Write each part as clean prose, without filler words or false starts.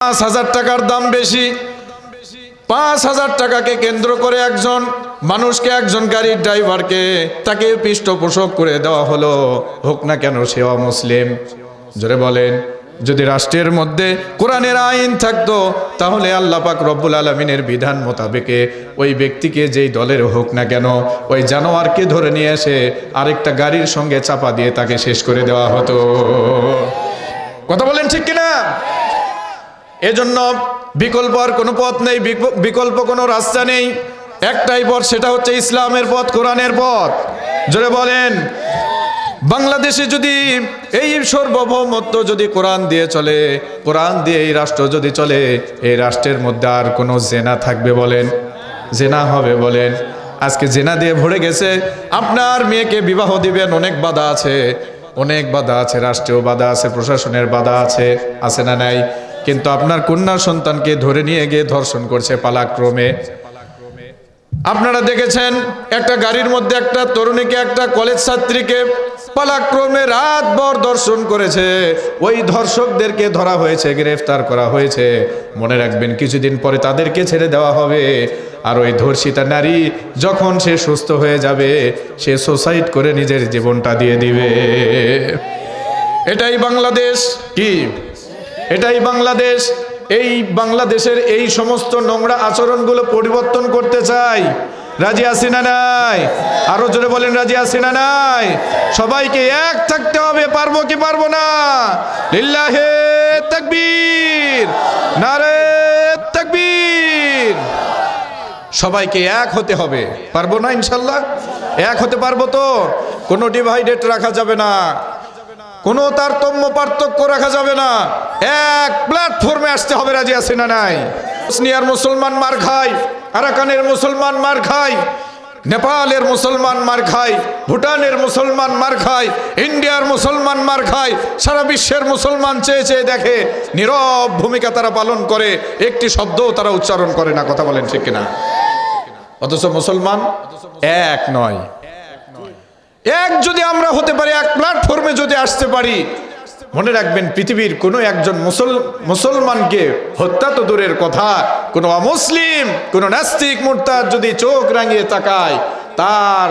5,000 টাকার দাম বেশি। 5,000 টাকাকে কেন্দ্র করে একজন মানুষকে, একজন গাড়ির ড্রাইভারকে তাকে পৃষ্ঠপোষক করে দেওয়া হলো, হোক না কেন সে অমুসলিম। জোরে বলেন, যদি রাষ্ট্রের মধ্যে কোরআনের আইন থাকতো তাহলে আল্লাহ পাক রব্বুল আলামিনের বিধান মোতাবেকে ওই ব্যক্তিকে যেই দলের হোক না কেন ওই জানোয়ারকে ধরে নিয়ে এসে আরেকটা গাড়ির সঙ্গে চাপা দিয়ে তাকে শেষ করে দেওয়া হতো। কথা বলেন ঠিক কিনা? এজন্য বিকল্প আর কোনো পথ নেই, বিকল্প কোনো রাস্তা নেই, একটাই পথ, সেটা হচ্ছে ইসলামের পথ, কোরআনের পথ। জোরে বলেন, বাংলাদেশে যদি এই সার্বভৌমত্ব যদি কোরআন দিয়ে চলে, কোরআন দিয়ে এই রাষ্ট্র যদি চলে, এই রাষ্ট্রের মধ্যে আর কোনো জেনা থাকবে বলেন? জেনা হবে বলেন? আজকে জেনা দিয়ে ভরে গেছে। আপনার মেয়েকে বিবাহ দিবেন, অনেক বাধা আছে, অনেক বাধা আছে, রাষ্ট্রীয় বাধা আছে, প্রশাসনের বাধা আছে, আছে না নাই? কিন্তু আপনার কন্যা সন্তানকে ধরে নিয়ে গিয়ে ধর্ষণ করছে পালাক্রমে। আপনারা দেখেছেন একটা গাড়ির মধ্যে একটা তরুণীকে, একটা কলেজ ছাত্রীকে পালাক্রমে রাতভর ধর্ষণ করেছে। ওই ধর্ষকদেরকে ধরা হয়েছে, গ্রেফতার করা হয়েছে। মনে রাখবেন, কিছুদিন পরে তাদেরকে ছেড়ে দেওয়া হবে। আর ওই ধর্ষিতা নারী যখন সে সুস্থ হয়ে যাবে, সে সুসাইড করে নিজের জীবনটা দিয়ে দিবে। এটাই বাংলাদেশ। কি এটাই বাংলাদেশ? এই বাংলাদেশের এই সমস্ত নোংরা আচরণগুলো পরিবর্তন করতে চাই। রাজি আছি না নাই? আরো জোরে বলেন, রাজি আছি না নাই? সবাইকে এক থাকতে হবে। পারবো কি পারবো না? লিল্লাহে তাকবীর, নারে তাকবীর। সবাইকে এক হতে হবে। পারবো না ইনশাল্লাহ? এক হতে পারবো তো? কোনো ডিভাইডেড রাখা যাবে না, কোনো তারতম্য পার্থক্য রাখা যাবে না, এক প্ল্যাটফর্মে আসতে হবে। রাজি আছে না নাই? বসনিয়ার মুসলমান মার খায়, আরাকানের মুসলমান মার খায়, নেপালের মুসলমান মার খায়, ভুটানের মুসলমান মার খায়, ইন্ডিয়ার মুসলমান মার খায়, সারা বিশ্বের মুসলমান চেয়ে চেয়ে দেখে, নীরব ভূমিকা তারা পালন করে, একটি শব্দও তারা উচ্চারণ করে না। কথা বলেন ঠিক কিনা? অথচ মুসলমান এক নয়। এক যদি আমরা হতে পারি, এক প্ল্যাটফর্মে যদি আসতে পারি, মনে রাখবেন পৃথিবীর কোনো একজন মুসলমানকে হত্যা তো দূরের কথা, কোনো অমুসলিম, কোনো নাস্তিক মুরতাদ যদি চোখ রাঙিয়ে তাকায়, তার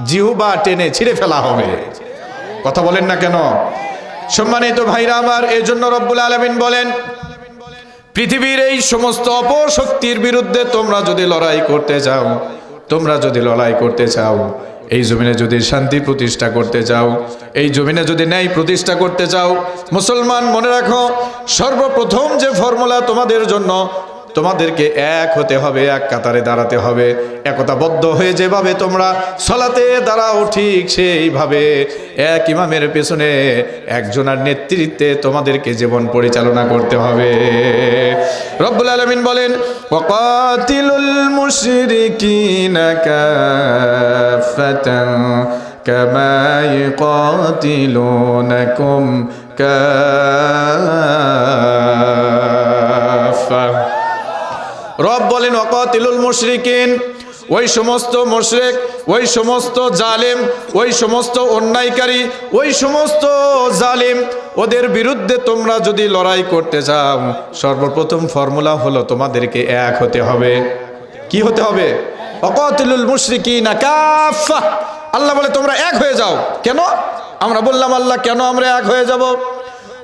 জিহ্বা টেনে ছিঁড়ে ফেলা হবে। কথা বলেন না কেন? সম্মানিত ভাইরা আমার, এই জন্য রব্বুল আলামিন বলেন, পৃথিবীর এই সমস্ত অপশক্তির বিরুদ্ধে তোমরা যদি লড়াই করতে চাও, তোমরা যদি লড়াই করতে চাও, এই জমিনে যদি শান্তি প্রতিষ্ঠা করতে চাও, এই জমিনে যদি ন্যায় প্রতিষ্ঠা করতে চাও, মুসলমান মনে রাখো, সর্বপ্রথম যে ফর্মুলা তোমাদের জন্য, তোমাদেরকে এক হতে হবে, এক কাতারে দাঁড়াতে হবে। একতাবদ্ধ হয়ে যেভাবে তোমরা সলাতে দাঁড়াও, ঠিক সেইভাবে এক ইমামের পেছনে একজনের নেতৃত্বে তোমাদেরকে জীবন পরিচালনা করতে হবে। রব্বুল আলামিন বলেন, ওয়াকাতিলুল মুশরিকিনা কাফাতান কামা ইউকাতিলুনাকুম কাফা। রব বলেন, ওয়াকাতিলুল মুশরিকিন, ওই সমস্ত মুশরিক, ওই সমস্ত জালেম, ওই সমস্ত অন্যায়কারী, ওই সমস্ত জালিম, ওদের বিরুদ্ধে তোমরা যদি লড়াই করতে চাও, সর্বপ্রথম ফর্মুলা হলো তোমাদেরকে এক হতে হবে। কি হতে হবে? ওয়াকাতিলুল মুশরিকিনা কাফা। আল্লাহ বলে তোমরা এক হয়ে যাও। কেন? আমরা বললাম, আল্লাহ কেন আমরা এক হয়ে যাব?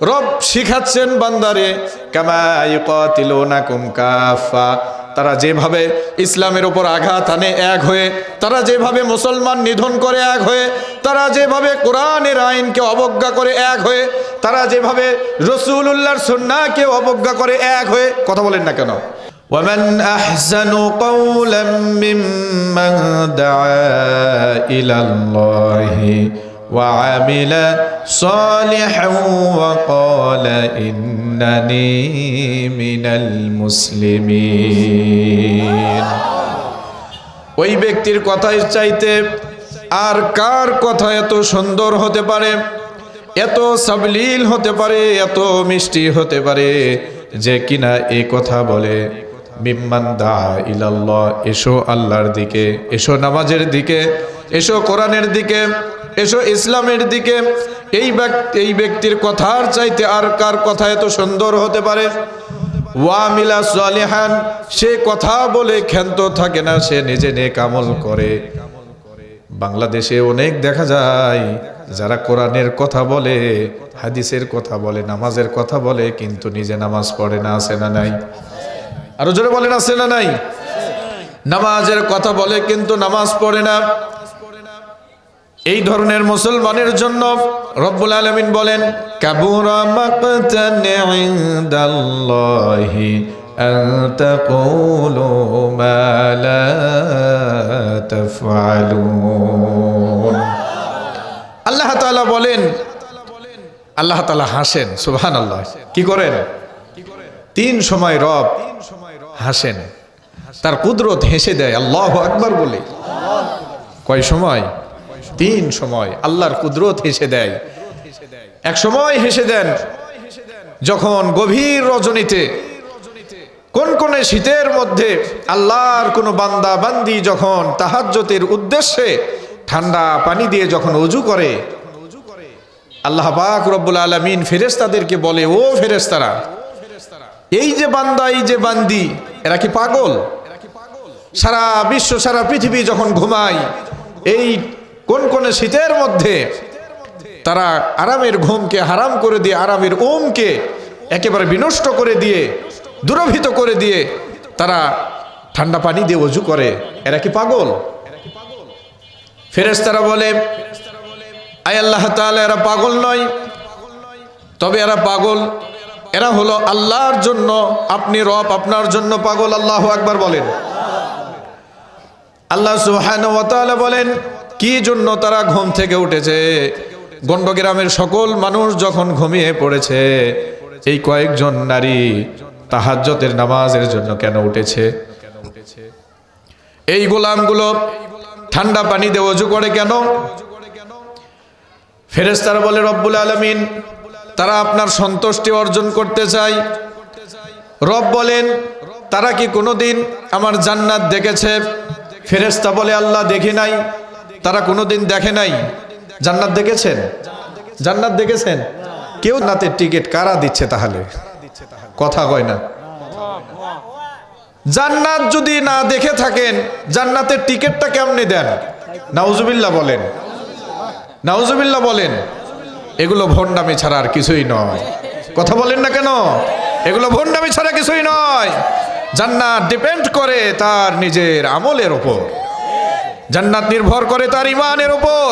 রব শিখাচ্ছেন বান্দারে, কামা ইউকাতিলুনাকুম কাফা। তারা যেভাবে ইসলামের উপর আঘাত আনে এক হয়ে, তারা যেভাবে মুসলমান নিধন করে এক হয়ে, তারা যেভাবে কোরআনের আইনকে অবজ্ঞা করে এক হয়ে, তারা যেভাবে রাসূলুল্লাহর সুন্নাহকে অবজ্ঞা করে এক হয়ে। কথা বলেন না কেন? ওয়ামান আহসানু কাওলাম মিম্মান দাআ ইলাল্লাহি وعمل صالحا وقال إنني من المسلمين। ওই ব্যক্তির কথাই চাইতে আর কার কথা এত সুন্দর হতে পারে, এত সাবলীল হতে পারে, এত মিষ্টি হতে পারে, যে কিনা এই কথা বলে, মিম্মান দা ইলাল্লাহ, এসো আল্লাহর দিকে, এসো নামাজের দিকে, এসো কোরআনের দিকে, এসো ইসলামের দিকে। এই ব্যক্তির কথার চাইতে আর কার কথা এত সুন্দর হতে পারে? ওয়ামিলা সালিহান, সে কথা বলে ক্ষান্ত থাকে না, সে নিজে নেক আমল করে। বাংলাদেশে অনেক দেখা যায় যারা কোরআনের কথা বলে, হাদিসের কথা বলে, নামাজের কথা বলে, কিন্তু নিজে নামাজ পড়ে না। আছে না নাই? আরো জোরে বলেন, আছে না নাই? নামাজের কথা বলে কিন্তু নামাজ পড়ে না। এই ধরনের মুসলমানের জন্য রব্বুল আলামিন বলেন, কাবুরা মাকতান ইনদাল্লাহি আন তাকুলু মা লা তাফআলুন। আল্লাহ তাআলা বলেন, আল্লাহ তাআলা হাসেন। সুবহানাল্লাহ। কি করেন? তিন সময় রব হাসেন, তার কুদরত হেসে দেয় আল্লাহু আকবার বলে। কয় সময়? তিন সময় আল্লাহর কুদরত হেসে দেয়। এক সময় হেসে দেন যখন গভীর রজনীতে, কোন কোন শীতের মধ্যে আল্লাহর কোন বান্দা বান্দি যখন তাহাজ্জুদের উদ্দেশ্যে ঠান্ডা পানি দিয়ে যখন ওযু করে, আল্লাহ পাক রব্বুল আলামিন ফেরেশতাদেরকে বলে, ও ফেরেশতারা, এই যে বান্দা, এই যে বান্দি, এরা কি পাগল? সারা বিশ্ব, সারা পৃথিবী যখন ঘুমায়, এই কোন কোন শীতের মধ্যে তারা আরামের ঘুমকে হারাম করে দিয়ে, আরামের ওমকে একেবারে বিনষ্ট করে দিয়ে, দুরভিত করে দিয়ে তারা ঠান্ডা পানি দিয়ে ওযু করে, এরা কি পাগল? ফেরেশতারা বলে, আয় আল্লাহ তাআলা, এরা পাগল নয়, তবে এরা পাগল, এরা হলো আল্লাহর জন্য, আপনি রব, আপনার জন্য পাগল। আল্লাহু আকবার বলেন। আল্লাহ সুবহানাহু ওয়া তাআলা বলেন, কি জন্য তারা ঘুম থেকে উঠেছে? গণ্ডগ্রামের সকল মানুষ যখন ঘুমিয়ে পড়েছে, এই কয়েকজন নারী তাহাজ্জুদের নামাজের জন্য কেন উঠেছে? এই গোলামগুলো ঠান্ডা পানি দিয়ে ওযু করে কেন? ফেরেশতারা বলে, রব্বুল আলামিন, তারা আপনার সন্তুষ্টি অর্জন করতে চায়। রব বলেন, তারা কি কোনোদিন আমার জান্নাত দেখেছে? ফেরেশতা বলে, আল্লাহ দেখি নাই। তারা কোনোদিন দেখে নাই। জান্নাত দেখেছেন? জান্নাত দেখেছেন? কেউ জান্নাতের টিকিট কারা দিচ্ছে? তাহলে কথা কয় না। জান্নাত যদি না দেখে থাকেন, জান্নাতের টিকিটটা কেমনে দেন? নাউজুবিল্লাহ বলেন, নাউজুবিল্লাহ বলেন। এগুলো ভণ্ডামি ছাড়া আর কিছুই নয়। কথা বলেন না কেন? এগুলো ভণ্ডামি ছাড়া কিছুই নয়। জান্নাত ডিপেন্ড করে তার নিজের আমলের উপর, জান্নাত নির্ভর করে তার ঈমানের উপর,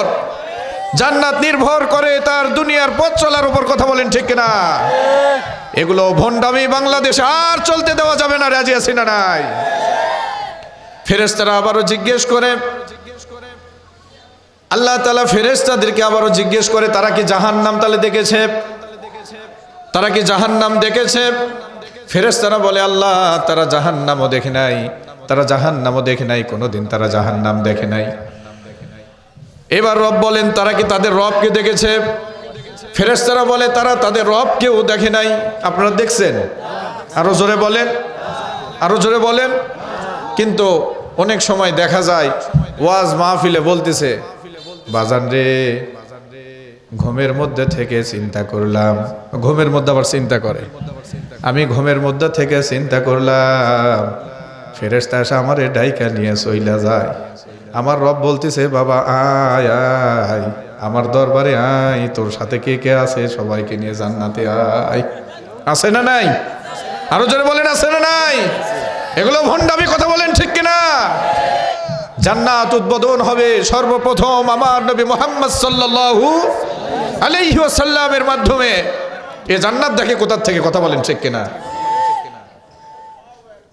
জান্নাত নির্ভর করে তার দুনিয়ার পথ চলার উপর। কথা বলেন ঠিক কিনা? এগুলো ভণ্ডামি বাংলাদেশে আর চলতে দেওয়া যাবে না। রাজি আছি না নাই? ফেরেশতারা আবারও জিজ্ঞেস করে, আল্লাহ তাআলা ফেরেশতাদেরকে আবারও জিজ্ঞেস করে, তারা কি জাহান্নাম তাহলে দেখেছে? তারা কি জাহান্নাম দেখেছে? ফেরেশতারা বলে, আল্লাহ, তারা জাহান্নামও দেখে নাই, তারা জাহান্নামও দেখে নাই, কোনোদিন তারা জাহান্নাম দেখে নাই। এবার রব বলেন, তারা কি তাদের রবকে দেখেছে? ফেরেশতারা বলে, তারা তাদের রবকেও দেখে নাই। আপনারা দেখছেন? আরো জোরে বলেন, আরো জোরে বলেন। কিন্তু অনেক সময় দেখা যায় ওয়াজ মাহফিলে বলতেছে, বাজান রে, ঘুমের মধ্যে থেকে চিন্তা করলাম। ঘুমের মধ্যে আবার চিন্তা করে, আমি ঘুমের মধ্যে থেকে চিন্তা করলাম, ফেরেশতা এসে আমার ডাইকা নিয়ে চইলা যায়। আমার রব বলতেছে, বাবা আয় আয় আমার দরবারে আয়, তোর সাথে কে কে আছে সবাইকে নিয়ে জান্নাতে আয়। আছে না নাই? আরো জোরে বলেন, আছে না নাই? এগুলো ভণ্ডামি। কথা বলেন ঠিক কিনা? জান্নাত উদ্বোধন হবে সর্বপ্রথম আমার নবী মুহাম্মদ সাল্লাল্লাহু আলাইহি ওয়াসাল্লামের মাধ্যমে। এ জান্নাত দেখে কোথা থেকে? কথা বলেন ঠিক কিনা?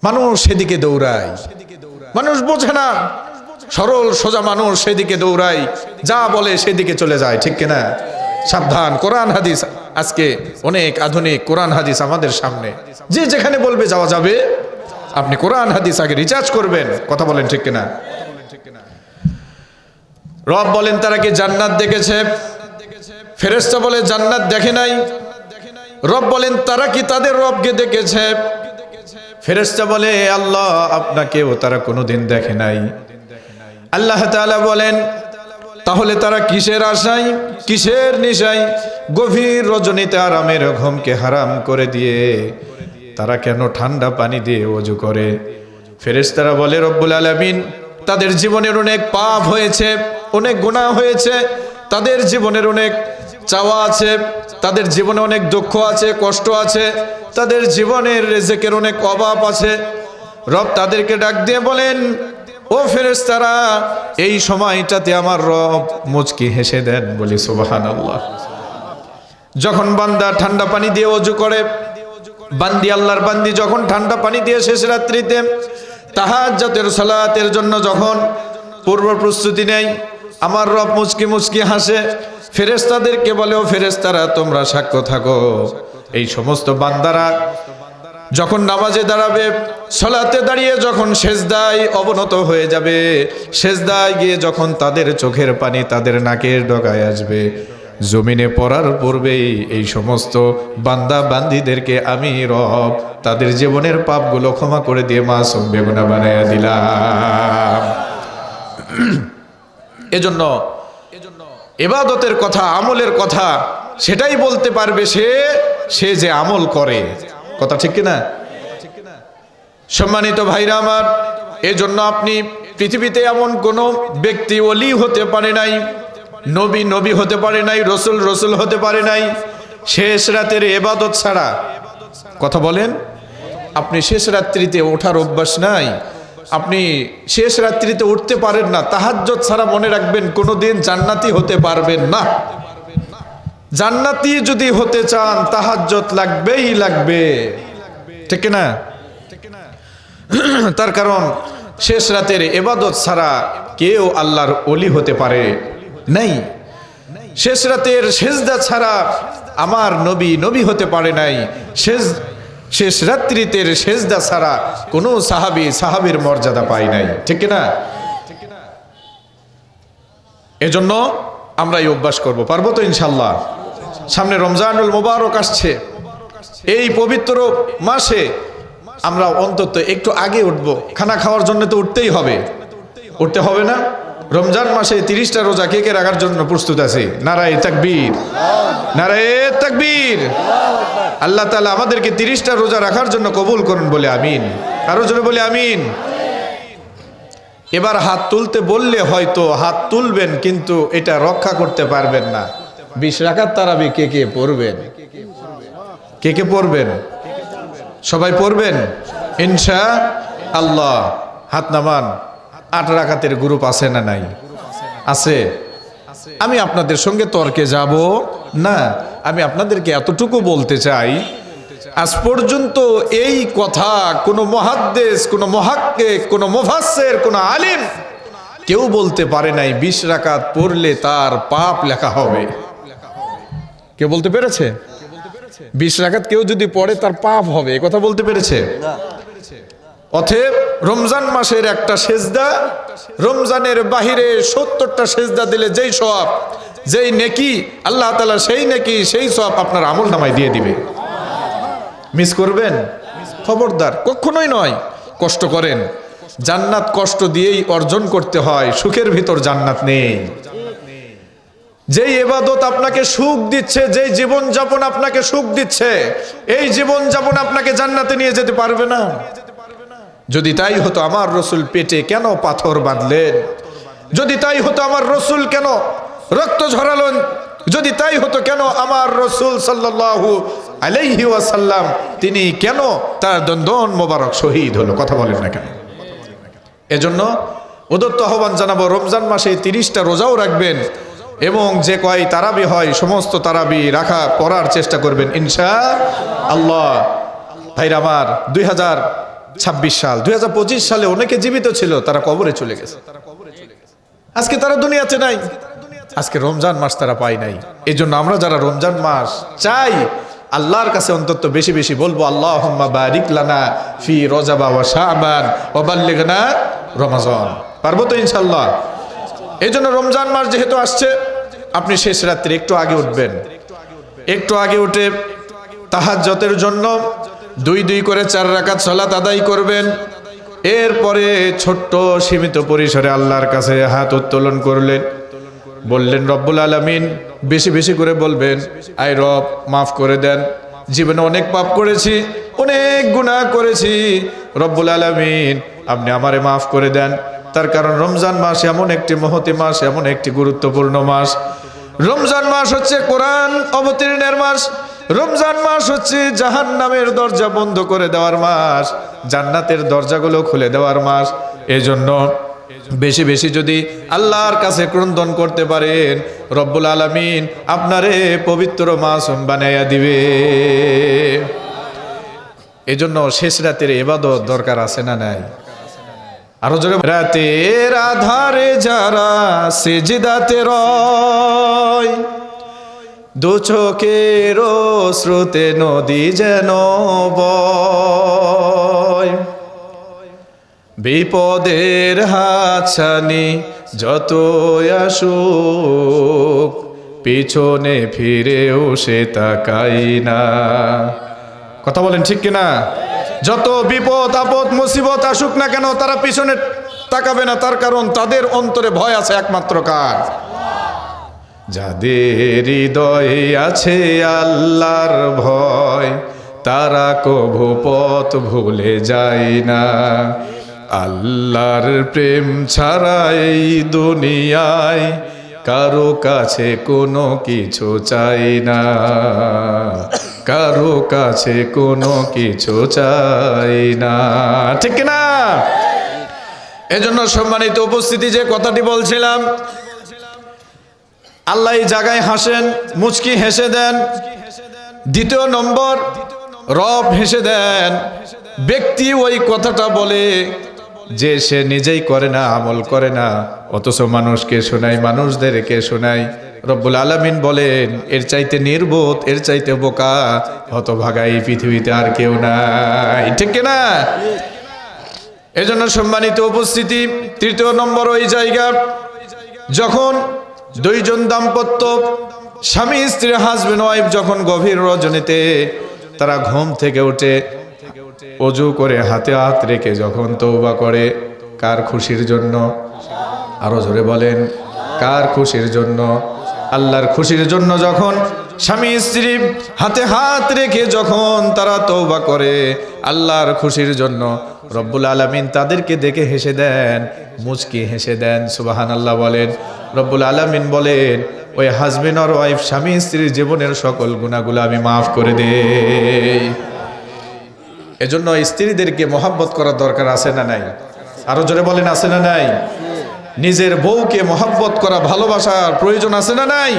মানুষ সেদিকে দৌড়ায়, মানুষ বোঝে না। সরল সোজা মানুষ সেদিকে দৌড়ায়, যা বলে সেদিকে চলে যায়। ঠিক কিনা? সাবধান। কোরআন হাদিস, আজকে অনেক আধুনিক কোরআন হাদিস আমাদের সামনে, যে যেখানে বলবে যাওয়া যাবে। আপনি কোরআন হাদিস আগে রিচার্জ করবেন। কথা বলেন ঠিক কিনা? রব বলেন, তারা কি জান্নাত দেখেছে? ফেরেশতা বলে, জান্নাত দেখে নাই। রব বলেন, তারা কি তাদের রবকে দেখেছে? ফেরেশতা বলে, আল্লাহ, আপনাকেও তারা কোনোদিন দেখে নাই। আল্লাহ তাআলা বলেন, তাহলে তারা কিসের আশায়, কিসের নেশায় গভীর রজনীতে আরামের ঘুমকে হারাম করে দিয়ে তারা কেন ঠান্ডা পানি দিয়ে ওযু করে? ফেরেশতারা বলে রব্বুল আলামিন তাদের জীবনের অনেক পাপ হয়েছে, অনেক গুনাহ হয়েছে, তাদের জীবনের অনেক চাওয়া আছে, তাদের জীবনে অনেক দুঃখ আছে, কষ্ট আছে, তাদের জীবনের রিজিকের অনেক অভাব আছে। রব তাদেরকে ডাক দিয়ে বলেন, ও ফেরেশতারা, এই সময়টাতে আমার রব মুচকি হেসে দেন, বলি সুবহানাল্লাহ। যখন বান্দা ঠান্ডা পানি দিয়ে ওযু করে, বান্দি আল্লাহর বান্দি যখন ঠান্ডা পানি দিয়ে শেষ রাত্রিতে তাহাজ্জুদের সালাতের জন্য যখন পূর্ব প্রস্তুতি নেয়, আমার রব মুচকি মুচকি হাসে। ফেরেশতাদেরকে বলে, ও ফেরেশতারা তোমরা সাক্ষ্য থাকো, এই সমস্ত বান্দারা যখন নামাজে দাঁড়াবে, সালাতে দাঁড়িয়ে যখন সেজদায় অবনত হয়ে যাবে, সেজদায় গিয়ে যখন তাদের চোখের পানি তাদের নাকের ডগায় আসবে, জমিনে পড়ার পূর্বেই এই সমস্ত বান্দা বান্দীদেরকে আমি রব তাদের জীবনের পাপগুলো ক্ষমা করে দিয়ে মাসুম বেগুনাহ বানায়া দিলাম। এজন্য ইবাদতের কথা, আমলের কথা সেটাই বলতে পারবে সে যে আমল করে। কথা ঠিক কিনা? সম্মানিত ভাইরা আমার, এজন্য আপনি পৃথিবীতে এমন কোন ব্যক্তি ওলি হতে পারে নাই, নবী হতে পারে নাই, রসুল হতে পারে নাই শেষ রাতের ইবাদত ছাড়া। কথা বলেন, আপনি শেষ রাত্রিতে ওঠার অভ্যাস নাই, আপনি শেষ রাত্রিতে উঠতে পারেন না, তাহাজ্জুদ ছাড়া মনে রাখবেন কোনোদিন জান্নাতি হতে পারবেন না। জান্নাতি যদি হতে চান তাহাজ্জুদ লাগবেই লাগবে, ঠিক না? তার কারণ শেষ রাতের ইবাদত ছাড়া কেউ আল্লাহর ওলি হতে পারে নাই। শেষ রাতের সেজদা ছাড়া আমার নবী হতে পারে নাই। শেষ রাত্রিতে সেজদা ছাড়া কোনো সাহাবীর মর্যাদা পায় নাই, ঠিক না? এজন্য আমরা এই অভ্যাস করব, পারবো তো ইনশাআল্লাহ? সামনে রমজানুল মুবারক আসছে, এই পবিত্র মাসে আমরা অন্তত একটু আগে উঠবো। খানা খাওয়ার জন্য তো উঠতেই হবে, উঠতে হবে না? রমজান মাসে 30টা রোজা কে কে রাখার জন্য প্রস্তুত আছে? নারায়ে তাকবীর, নারায়ে তাকবীর। আল্লাহ তাআলা আমাদেরকে 30টা রোজা রাখার জন্য কবুল করুন, বলে আমিন। আরো জোরে বলে আমিন। এবার হাত তুলতে বললে হয়তো হাত তুলবেন, কিন্তু এটা রক্ষা করতে পারবেন না। 20 রাকাত তারাবি কে কে পড়বেন? কে কে পড়বেন? সবাই পড়বেন ইনশাআল্লাহ। হাত নামান। 8 রাকাতের গ্রুপ আছে না নাই? আছে। আমি আপনাদের সঙ্গে তর্কে যাব না, আমি আপনাদেরকে এতটুকু বলতে চাই, আজ পর্যন্ত এই কথা কোনো মুহাদ্দিস, কোনো মুহাক্কিক, কোনো মুফাসসির, কোনো আলিম কেউ বলতে পারে নাই 20 রাকাত পড়লে তার পাপ লেখা হবে। কেউ বলতে পেরেছে? 20 রাকাত কেউ যদি পড়ে তার পাপ হবে, এ কথা বলতে পেরেছে? অতএব রমজান মাসের একটা সেজদা, রমজানের বাহিরে 70টা সেজদা দিলে যেই সওয়াব, যেই নেকি, আল্লাহ তাআলা সেই নেকি, সেই সওয়াব আপনার আমলনামায় দিয়ে দিবে। মিস করবেন? খবরদার, কখনোই নয়। কষ্ট করেন, জান্নাত কষ্ট দিয়েই অর্জন করতে হয়, সুখের ভিতর জান্নাত নেই। যেই ইবাদত আপনাকে সুখ দিচ্ছে, যেই জীবন যাপন আপনাকে সুখ দিচ্ছে, এই জীবন যাপন আপনাকে জান্নাতে নিয়ে যেতে পারবে না। যদি তাই হতো আমার রসুল পেটে কেন পাথর বাঁধলেন? যদি তাই হতো আমার রসুল কেন রক্ত ঝরালেন? যদি তাই হতো কেন আমার রসুল সাল্লাল্লাহু আলাইহি ওয়াসাল্লাম তিনি কেন তার দন্দন মোবারক শহীদ হলো? কথা বলেন না কেন? এজন্য উদত্ত আহ্বান জানাবো, রমজান মাসে 30টা রোজাও রাখবেন এবং যে কয় তারাবি হয় সমস্ত তারাবি পড়ার চেষ্টা করবেন ইনশাআল্লাহ। ভাইরা আমার, 2026 সাল, 2025 সালে অনেকে জীবিত ছিল, তারা কবরে চলে গেছে। আজকে তারা দুনিয়াতে নাই, আজকে রমজান মাস তারা পায় নাই। এই জন্য আমরা যারা রমজান মাস চাই, আল্লাহর কাছে অন্তত বেশি বেশি বলবো, আল্লাহুম্মা বারিক লানা ফি রজব ওয়া শাবান ওয়া বাল্লিগনা রমাজান। পারবো তো ইনশাআল্লাহ? এই জন্য রমজান মাস যেহেতু আসছে, আপনি শেষ রাত্রে একটু আগে উঠবেন, একটু আগে উঠে তাহাজ্জুদের জন্য 2 করে 4 রাকাত সালাত আদায় করবেন। এরপরে ছোট্ট সীমিত পরিসরে আল্লাহর কাছে হাত উত্তোলন করলেন, বললেন রব্বুল আলামিন, বেশি বেশি করে বলবেন, আয় রব মাফ করে দেন, জীবনে অনেক পাপ করেছি, অনেক গুনাহ করেছি, রব্বুল আলামিন আপনি আমারে মাফ করে দেন। তার কারণ রমজান মাস এমন একটি মহতি মাস, এমন একটি গুরুত্বপূর্ণ মাস। রমজান মাস হচ্ছে কোরআন অবতীর্ণের মাস। রমজান মাস হচ্ছে জাহান্নামের দরজা বন্ধ করে দেওয়ার মাস, জান্নাতের দরজাগুলো খুলে দেওয়ার মাস। এজন্য বেশি বেশি যদি আল্লাহর কাছে ক্রন্দন করতে পারেন, রব্বুল আলামিন আপনারে পবিত্র মাসুম বানাইয়া দিবে। এজন্য শেষ রাতের ইবাদত দরকার আছে না নাই? আরো জোরে, রাতের আধারে যারা সিজদাতে রয়, দু চোখের স্রোতে নদী যেন বয়, বিপদের হাতছানি যত আসুক, পিছনে ফিরেও সে তাকাই না। কথা বলেন ঠিক কিনা? যত বিপদ আপদ মুসিবত আসুক না কেন, তারা পিছনে তাকাবে না। তার কারণ তাদের অন্তরে ভয় আছে একমাত্র কার? যাদের হৃদয়ে আছে আল্লাহর ভয়, তারা কভু পথ ভুলে যায় না। আল্লাহর প্রেম ছাড়া এই দুনিয়ায় কারো কাছে কোনো কিছু চাই না, কারো কাছে কোনো কিছু চাই না, ঠিক না? এজন্য সম্মানিত উপস্থিতি, যে কথাটি বলছিলাম, আল্লাহ এই জায়গায় হাসেন, মুচকি হেসে দেন। দ্বিতীয় নম্বর, রব হেসে দেন। ব্যক্তি ওই কথাটা বলে যে সে নিজেই করে না, আমল করে না, অথচ মানুষকে শোনায়, মানুষদেরকে শোনায়। রব্বুল আলামিন বলেন, এর চাইতে নির্বোধ, এর চাইতে বোকা, হতভাগা এই পৃথিবীতে আর কেউ নাই, ঠিক কিনা? এজন্য সম্মানিত উপস্থিতি, তৃতীয় নম্বর ওই জায়গা, যখন দুইজন দাম্পত্য, স্বামী স্ত্রী, হাজবেন্ড ওয়াইফ, যখন গভীর রজনীতে তারা ঘুম থেকে উঠে ওযু করে হাতে হাত রেখে যখন তওবা করে, কার খুশির জন্য? আরো জোরে বলেন, কার খুশির জন্য? আল্লাহর খুশির জন্য। যখন স্বামী স্ত্রী হাতে হাত রেখে যখন তারা তওবা করে আল্লাহর খুশির জন্য, রব্বুল আলামিন তাদেরকে দেখে হেসে দেন, মুচকি হেসে দেন। সুবহানাল্লাহ বলেন। রব্বুল আলামিন বলেন, ওই হাজবেন্ড আর ওয়াইফ, স্বামী স্ত্রীর জীবনের সকল গুনাহগুলো আমি মাফ করে দেই। এজন্য স্ত্রীদেরকে মহব্বত করার দরকার আছে না নাই? আরো জোরে বলেন, আছে না নাই? নিজের বউকে মহব্বত করা, ভালোবাসার প্রয়োজন আছে না নাই?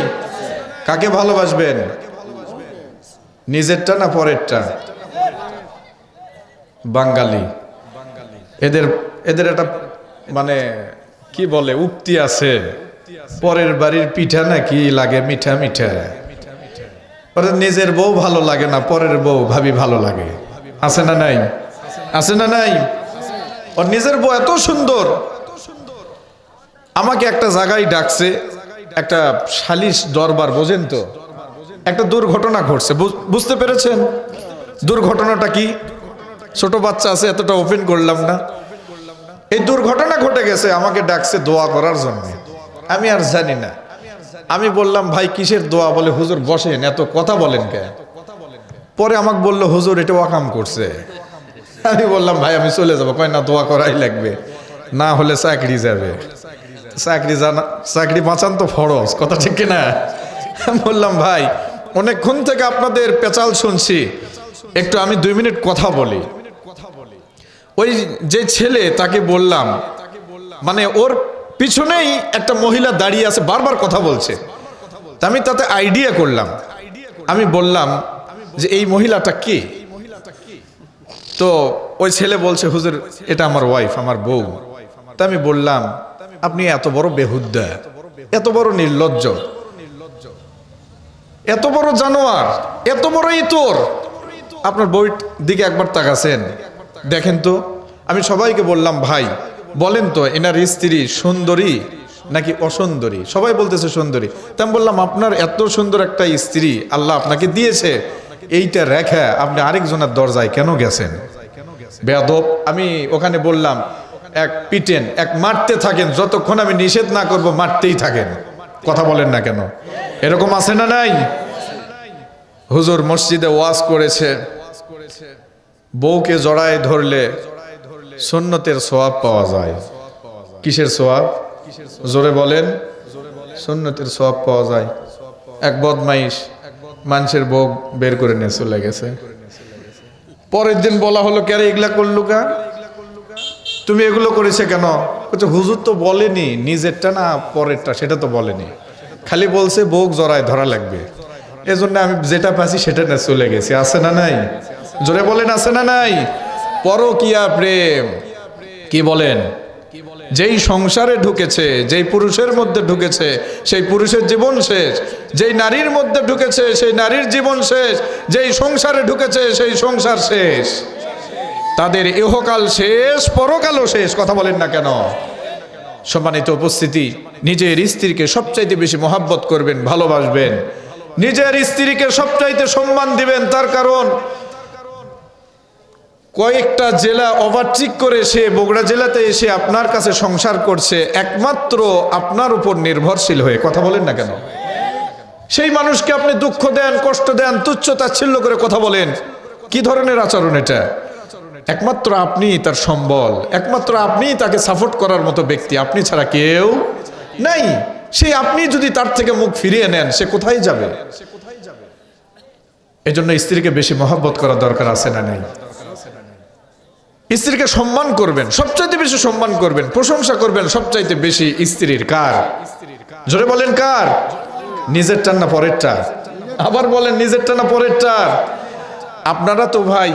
কাকে ভালোবাসবেন? নিজেরটা না পরেরটা? বাঙালি এদের একটা মানে কি বলে উক্তি আছে, পরের বাড়ির পিঠা নাকি লাগে মিঠা মিঠা। নিজের বউ ভালো লাগে না, পরের বউ ভাবি ভালো লাগে। আছে না নাই? আছে না নাই? ওর নিজের বউ এত সুন্দর। আমাকে একটা জায়গায় ডাকছে, একটা সালিশ দরবার, বোঝেন তো? একটা দুর্ঘটনা ঘটছে, বুঝতে পেরেছেন দুর্ঘটনাটা কি? ছোট বাচ্চা আছে, এতটা ওপেন করলাম না। এই দুর্ঘটনা ঘটে গেছে, আমাকে ডাকছে দোয়া করার জন্য। আমি আর জানি না। আমি বললাম, ভাই কিসের দোয়া? বলে, হুজুর বসেন, এত কথা বলেন কে? পরে আমাকে বললো, হুজুর এটা ওয়াকাম করছে। আমি বললাম, ভাই আমি চলে যাবো। কয় না, দোয়া করাই লাগবে, না হলে চাকরি যাবে। চাকরি বাঁচান তো ফরজ, কথা ঠিক কিনা? বললাম, ভাই অনেকক্ষণ থেকে আপনাদের পেচাল শুনছি, একটু আমি 2 মিনিট কথা বলি। ওই যে ছেলে, তাকে বললাম, মানে ওর পিছনেই একটা মহিলা দাঁড়িয়ে আছে, বারবার কথা বলছে। আমি তাতে আইডিয়া করলাম। আমি বললাম যে এই মহিলাটা কে? তো ওই ছেলে বলছে, হুজুর এটা আমার ওয়াইফ, আমার বউ। তা আমি বললাম, আপনি এত বড় বেহুদ্দা, এত বড় নির্লজ্জ, এত বড় জানোয়ার, এত বড় ইতর, আপনার বউর দিকে একবার তাকাছেন? দেখেন তো। আমি সবাইকে বললাম, ভাই বলেন তো এনার স্ত্রী সুন্দরী নাকি অসুন্দরী? সবাই বলতেছে সুন্দরী। তা আমি বললাম, আপনার এত সুন্দর একটা স্ত্রী আল্লাহ আপনাকে দিয়েছে, এইটা রেখা আপনি আরেকজনের দরজায় কেন গেছেন? বেয়াদব। আমি ওখানে বললাম, এক পিটেন, এক মারতে থাকেন, যতক্ষণ আমি নিষেধ না করব মারতেই থাকেন। কথা বলেন না কেন? এরকম আছে না নাই? হুজুর মসজিদে ওয়াজ করেছে, বউকে জড়ায় ধরলে সুন্নতের সওয়াব পাওয়া যায়। কিসের সওয়াব? জোরে বলেন। সুন্নতের সওয়াব পাওয়া যায়। এক বদমাইশ মানুষের বউ বের করে নিয়ে চলে গেছে। পরের দিন বলা হলো, কে এগুলা করলু কা, তুমি এগুলো করেছে কেন? বলছে হুজুর তো বলেনি নিজেরটা না পরেরটা, সেটা তো বলেনি, খালি বলছে বউ জড়ায় ধরা লাগবে, এজন্য আমি যেটা পাচ্ছি সেটা না চলে গেছি। আছে না নাই? জোরে বলেন আছে না নাই? পরকীয়া প্রেম কি বলেন? যেই সংসারে ঢুকেছে, যেই পুরুষের মধ্যে ঢুকেছে সেই পুরুষের জীবন শেষ, যেই নারীর মধ্যে ঢুকেছে সেই নারীর জীবন শেষ, যেই সংসারে ঢুকেছে সেই সংসার শেষ, তাদের ইহকাল শেষ পরকালও শেষ। কথা বলেন না কেন? সম্মানিত উপস্থিতি, নিজের স্ত্রীকে সবচাইতে বেশি মহাব্বত করবেন, ভালোবাসবেন, নিজের স্ত্রীকে সবচাইতে সম্মান দিবেন। তার কারণ কয়েকটা জেলা ওভারটেক করে সে বগুড়া জেলাতে এসে আপনার কাছে সংসার করছে একমাত্র আপনার উপর নির্ভরশীল হয়ে। কথা বলেন না কেন? সেই মানুষকে আপনি দুঃখ দেন, কষ্ট দেন, তুচ্ছ তাচ্ছিল্য করে কথা বলেন, কি ধরনের আচরণ এটা? একমাত্র আপনি তার সম্বল, একমাত্র আপনি তাকে সাপোর্ট করার মতো ব্যক্তি, আপনি ছাড়া কেউ নাই। সেই আপনি যদি তার থেকে মুখ ফিরিয়ে নেন, সে কোথায় যাবে? এজন্য স্ত্রীকে বেশি মহব্বত করা দরকার আছে না নাই? স্ত্রীকে সম্মান করবেন, সবচাইতে বেশি সম্মান করবেন, প্রশংসা করবেন সবচাইতে বেশি স্ত্রীর। কার? জোরে বলেন কার? নিজেরটা না পরেরটা? আবার বলেন নিজেরটা না পরেরটা? আপনারা তো ভাই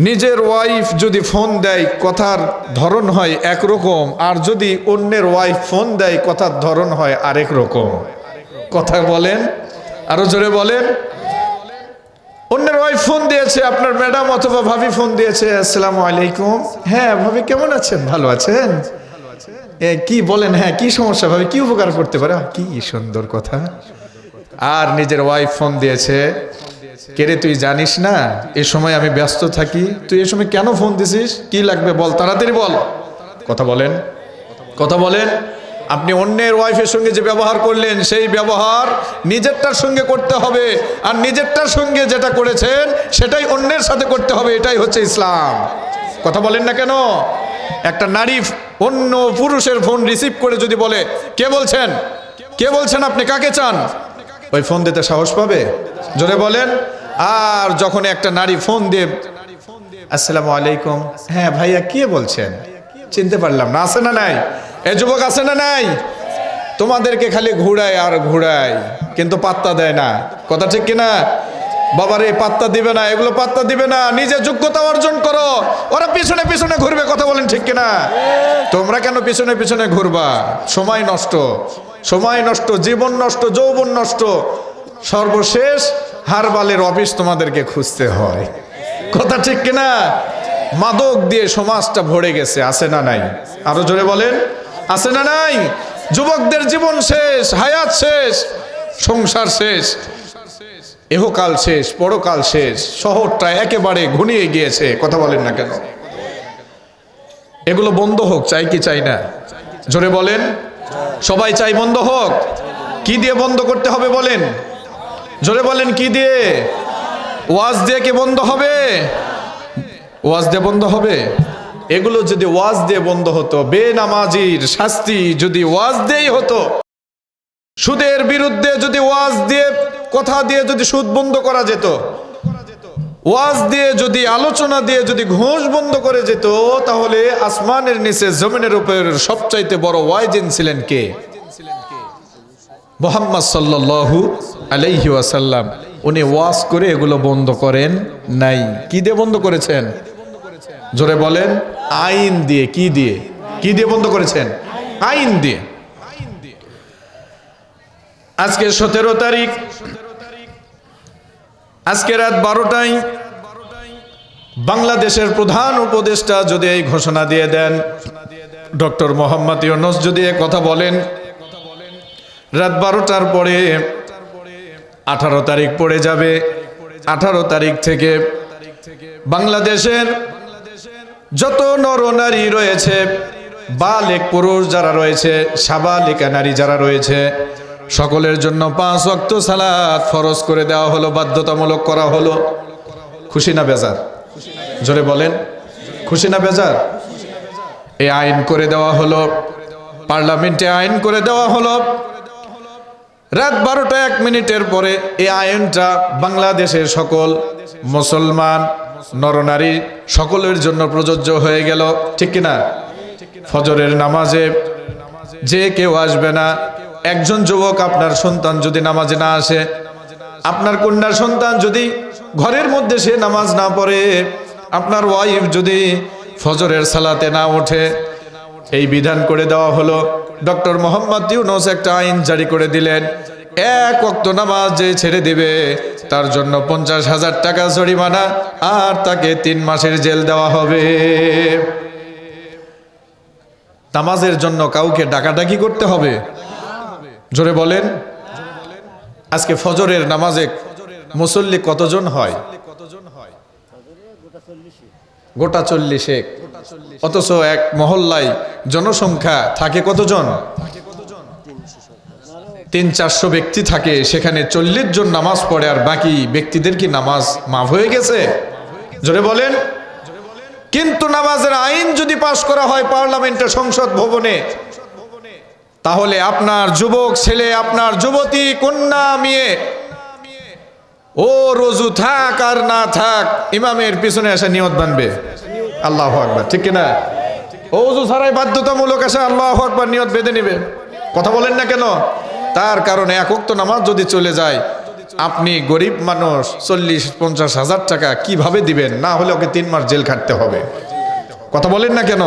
নিজের ওয়াইফ যদি ফোন দেয় কথার ধরন হয় একরকম, আর যদি অন্যের ওয়াইফ ফোন দেয় কথার ধরন হয় আরেক রকম। কথা বলেন, আরো জোরে বলেন। অন্যের ওয়াইফ ফোন দিয়েছে, আপনার ম্যাডাম অথবা ভাবি ফোন দিয়েছে, আসসালামু আলাইকুম, হ্যাঁ ভাবি কেমন আছেন, ভালো আছেন, কি বলেন, হ্যাঁ কি সমস্যা ভাবি, কি উপকার করতে পারে, কি সুন্দর কথা। আর নিজের ওয়াইফ ফোন দিয়েছে, কেরে তুই জানিস না এই সময় আমি ব্যস্ত থাকি, তুই এই সময় কেন ফোন দিছিস, কি লাগবে বল, তাড়াতাড়ি বল। কথা বলেন, কথা বলেন। আপনি অন্যের ওয়াইফের সঙ্গে যে ব্যবহার করলেন সেই ব্যবহার নিজেরটার সঙ্গে করতে হবে, আর নিজেরটার সঙ্গে যেটা করেছেন সেটাই অন্যের সাথে করতে হবে। এটাই হচ্ছে ইসলাম। কথা বলেন না কেন? একটা নারী অন্য পুরুষের ফোন রিসিভ করে যদি বলে, কে বলছেন, কে বলছেন, আপনি কাকে চান, ওই ফোন দিতে সাহস পাবে? জোরে বলেন। আর যখন একটা নারী ফোন দিয়ে আসসালামু আলাইকুম, হ্যাঁ ভাইয়া কে বলছেন, চিনতে পারলাম না, আছে না নাই? এ যুবক আছে না নাই? তোমাদেরকে খালি ঘুরায় আর ঘুরায়, কিন্তু পাত্তা দেয় না। কথা ঠিক কিনা? বাবারে পাত্তা দিবে না, এগুলো পাত্তা দিবে না, নিজে যোগ্যতা অর্জন করো, ওরা পিছনে পিছনে ঘুরবে। কথা বলেন ঠিক কিনা? তোমরা কেন পিছনে পিছনে ঘুরবা? সময় নষ্ট, সময় নষ্ট, জীবন নষ্ট, যৌবন নষ্ট, সর্বশেষ হারবালের অফিস তোমাদেরকে খুঁজতে হয়। কথা ঠিক কিনা? মাদক দিয়ে সমাজটা ভরে গেছে, আছে না নাই? আরো জোরে বলেন, আছে না নাই? যুবকদের জীবন শেষ, হায়াত শেষ, সংসার শেষ, ইহকাল শেষ, পরকাল শেষ, শহরটা একেবারে ঘনিয়ে গিয়েছে। কথা বলেন না কেন? এগুলো বন্ধ হোক, চাই কি চাই না? জোরে বলেন। সবাই চাই বন্ধ হোক। কি দিয়ে বন্ধ করতে হবে বলেন? জোরে বলেন, কি দিয়ে? ওয়াজ দিয়ে কি বন্ধ হবে? ওয়াজ দিয়ে বন্ধ হবে? এগুলো যদি ওয়াজ দিয়ে বন্ধ হতো, বেনামাজির শাস্তি যদি ওয়াজ দিয়েই হতো, সুদের বিরুদ্ধে যদি ওয়াজ দিয়ে, কথা দিয়ে যদি সুদ বন্ধ করা যেত, ওয়াজ দিয়ে যদি, আলোচনা দিয়ে যদি ঘুষ বন্ধ করে যেত, তাহলে আসমানের নিচে জমিনের উপর সবচাইতে বড় ওয়াইজিন ছিলেন কে? মুহাম্মদ সাল্লাল্লাহু আলাইহি ওয়াসাল্লাম। উনি ওয়াজ করে এগুলো বন্ধ করেন নাই। কি দিয়ে বন্ধ করেছেন? জোরে বলেন। আইন দিয়ে। কি দিয়ে? কি দিয়ে বন্ধ করেছেন? আইন দিয়ে। আজকে 17 তারিখ, আজকে রাত 12টায় বাংলাদেশের প্রধান উপদেষ্টা যদি এই ঘোষণা দিয়ে দেন, ডক্টর মোহাম্মদ ইউনূস যদি এই কথা বলেন, রাত 12টার পরে 18 তারিখ পড়ে যাবে। 18 তারিখ থেকে বাংলাদেশের যত নরনারী রয়েছে, বালেক পুরুষ যারা রয়েছে, সাবালিকা নারী যারা রয়েছে, সকলের জন্য 5 ওয়াক্ত সালাত ফরজ করে দেওয়া হলো, বাধ্যতামূলক করা হলো। খুশি না বেজার? জোরে বলেন, খুশি না বেজার? এই আইন করে দেওয়া হলো, পার্লামেন্টে আইন করে দেওয়া হলো। রাত 12টা 1 মিনিটের পরে এই আইনটা বাংলাদেশের সকল মুসলমান নরনারী সকলের জন্য প্রযোজ্য হয়ে গেল, ঠিক কিনা? ফজরের নামাজে যে কেউ আসবে না। একজন যুবক, আপনার সন্তান যদি নামাজে না আসে, আপনার কন্যার সন্তান যদি ঘরের মধ্যে সে নামাজ না পড়ে, আপনার ওয়াইফ যদি ফজরের সালাতে না ওঠে, এই বিধান করে দেওয়া হলো। ডক্টর মোহাম্মদ ইউনূস একটা আইন জারি করে দিলেন, 1 ওয়াক্ত নামাজ যে ছেড়ে দিবে তার জন্য 50,000 টাকা জরিমানা আর তাকে 3 মাসের জেল দেওয়া হবে। নামাজের জন্য কাউকে ডাকাডাকি করতে হবে? জোরে বলেন। আজকে ফজরের নামাজে মুসল্লি কতজন হয়? গোটা 40। অথচ এক মহল্লায় জনসংখ্যা থাকে কতজন? 300-400 ব্যক্তি থাকে, সেখানে 40 জন নামাজ পড়ে, আর বাকি ব্যক্তিদের কি নামাজ মাফ হয়ে গেছে? জোরে বলেন। কিন্তু নামাজের আইন যদি পাশ করা হয় পার্লামেন্টে, সংসদ ভবনে, তাহলে আপনার যুবক ছেলে, আপনার যুবতী কন্যা মেয়ে, ও রোজু থাক আর না থাক, ইমামের পিছনে এসে নিয়ত বানবে আল্লাহু আকবার, ঠিক কিনা? ওযু ছাড়াই বাধ্যতামূলক এসে আল্লাহু আকবার নিয়ত বেঁধে নেবে। কথা বলেন না কেন? তার কারণে 1 ওয়াক্ত নামাজ যদি চলে যায়, আপনি গরিব মানুষ 40-50 হাজার টাকা কিভাবে দিবেন? না হলে ওকে 3 মাস জেল খাটতে হবে। কথা বলেন না কেন?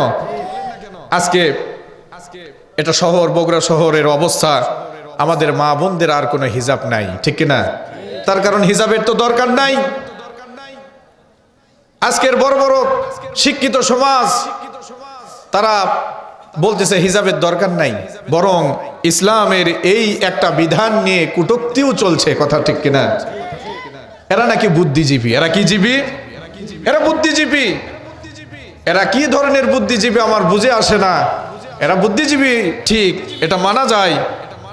আজকে এটা শহর, বগুড়া শহরের অবস্থা, আমাদের মা বোনদের আর কোনো হিজাব নাই, ঠিক কিনা? তার কারণ হিজাবের তো দরকার নাই। আজকের বড় বড় শিক্ষিত সমাজ তারা বলতেছে হিজাবের দরকার নাই, বরং ইসলামের এই একটা বিধান নিয়ে কটূক্তিও চলছে, কথা ঠিক কিনা? এরা নাকি বুদ্ধিজীবী। এরা কি জীবী? এরা বুদ্ধিজীবী। এরা কি ধরনের বুদ্ধিজীবী আমার বুঝে আসে না। এরা বুদ্ধিজীবী ঠিক, এটা মানা যায়,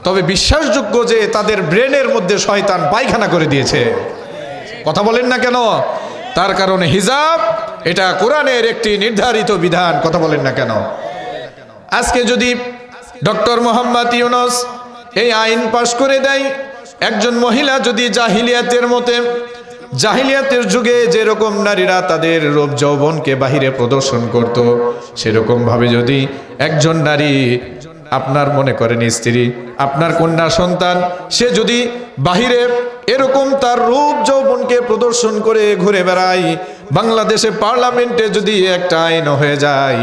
তবে বিশ্বাসযোগ্য যে তাদের ব্রেনের মধ্যে শয়তান পায়খানা করে দিয়েছে। কথা বলেন না কেন? তার কারণে হিজাব এটা কোরআনের একটি নির্ধারিত বিধান। কথা বলেন না কেন? আজকে যদি ডক্টর মোহাম্মদ ইউনূস এই আইন পাশ করে দেয়, একজন মহিলা যদি জাহিলিয়াতের যুগে যেরকম নারীরা তাদের রূপ যৌবনকে বাহিরে প্রদর্শন করত, সেরকম ভাবে যদি একজন নারী, আপনার মনে করেন স্ত্রী, আপনার কন্যা সন্তান, সে যদি বাহিরে এরকম তার রূপ যৌবনকে প্রদর্শন করে ঘুরে বেড়ায়, বাংলাদেশে পার্লামেন্টে যদি একটা আইন হয়ে যায়,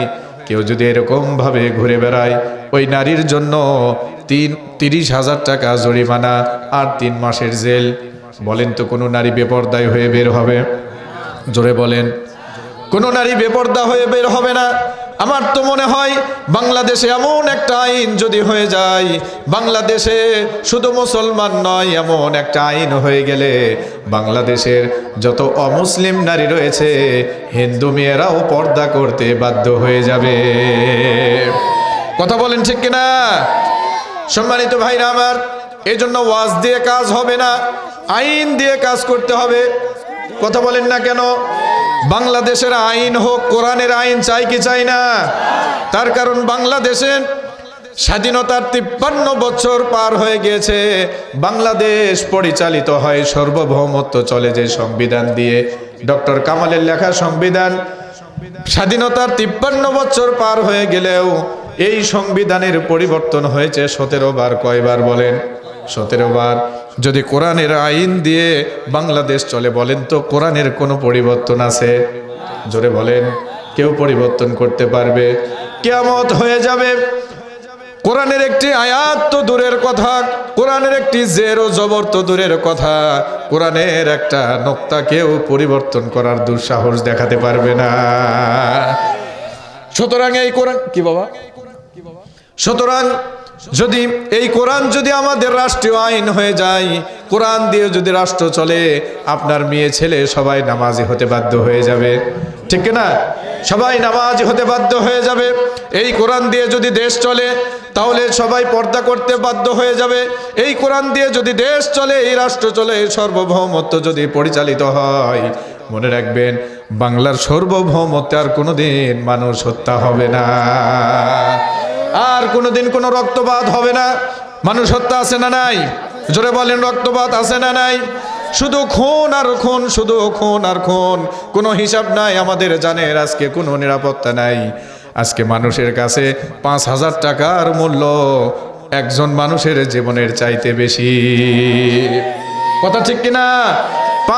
কেউ যদি এরকম ভাবে ঘুরে বেড়ায়, ওই নারীর জন্য 30,000 টাকা জরিমানা আর 3 মাসের জেল। বলেন তো কোনো নারী বেপরদায় হয়ে বের হবে? জোরে বলেন, কোনো নারী বেপরদা হয়ে বের হবে না। আমার তো মনে হয় বাংলাদেশে এমন একটা আইন যদি হয়ে যায়, বাংলাদেশে শুধু মুসলমান নয়, এমন একটা আইন হয়ে গেলে বাংলাদেশের যত অমুসলিম নারী রয়েছে, হিন্দু মেয়েরাও পর্দা করতে বাধ্য হয়ে যাবে। কথা বলেন ঠিক কিনা? সম্মানিত ভাইরা আমার, এই জন্য ওয়াজ দিয়ে কাজ হবে না, আইন দিয়ে কাজ করতে হবে। কথা বলেন না কেন? বাংলাদেশের আইন হোক কোরআনের আইন, চাই কি চাই না? তার কারণ বাংলাদেশের স্বাধীনতার 53 বছর পার হয়ে গিয়েছে। বাংলাদেশ পরিচালিত হয়, সার্বভৌমত্ব চলে যে সংবিধান দিয়ে, ডক্টর কামালের লেখা সংবিধান। স্বাধীনতার 53 বছর পার হয়ে গেলেও এই সংবিধানের পরিবর্তন হয়েছে 17 বার। কয়বার বলেন? 17 বার। যদি কোরআনের আইন দিয়ে বাংলাদেশ চলে, বলেন তো কোরআনের কোনো পরিবর্তন আছে? জোরে বলেন, কেউ পরিবর্তন করতে পারবে? কিয়ামত হয়ে যাবে, কোরআনের একটি আয়াত তো দূরের কথা, কোরআনের একটি জের ও জবর তো দূরের কথা, কোরআনের একটা নোক্তা কেউ পরিবর্তন করার দুঃসাহস দেখাতে পারবে না। সুতরাং এই কোরআন কি বাবা, সুতরাং যদি এই কোরআন যদি আমাদের রাষ্ট্রীয় আইন হয়ে যায়, কোরআন দিয়ে যদি রাষ্ট্র চলে, আপনার মেয়ে ছেলে সবাই নামাজি হতে বাধ্য হয়ে যাবে, ঠিক না? সবাই নামাজি হতে বাধ্য হয়ে যাবে। এই কোরআন দিয়ে যদি দেশ চলে, তাহলে সবাই পর্দা করতে বাধ্য হয়ে যাবে। এই কোরআন দিয়ে যদি দেশ চলে, এই রাষ্ট্র চলে, এই সার্বভৌমত্ব যদি পরিচালিত হয়, মনে রাখবেন, বাংলার সার্বভৌমত্বে আর কোনোদিন মানুষ হত্যা হবে না, আর কোনোদিন কোনো রক্তপাত হবে না। মানুষ হত্যা আছে না নাই? জোরে বলেন, রক্তপাত আছে না নাই? শুধু খুন আর খুন, শুধু খুন আর খুন, কোনো হিসাব নাই আমাদের জানের। আজকে কোনো নিরাপত্তা নাই। আজকে মানুষের কাছে 5,000 টাকার মূল্য একজন মানুষের জীবনের চাইতে বেশি। কথা ঠিক কিনা?